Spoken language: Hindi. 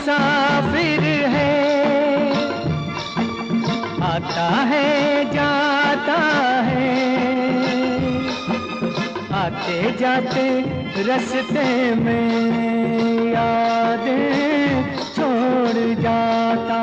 मुसाफिर है, आता है जाता है, आते जाते रास्ते में यादें छोड़ जाता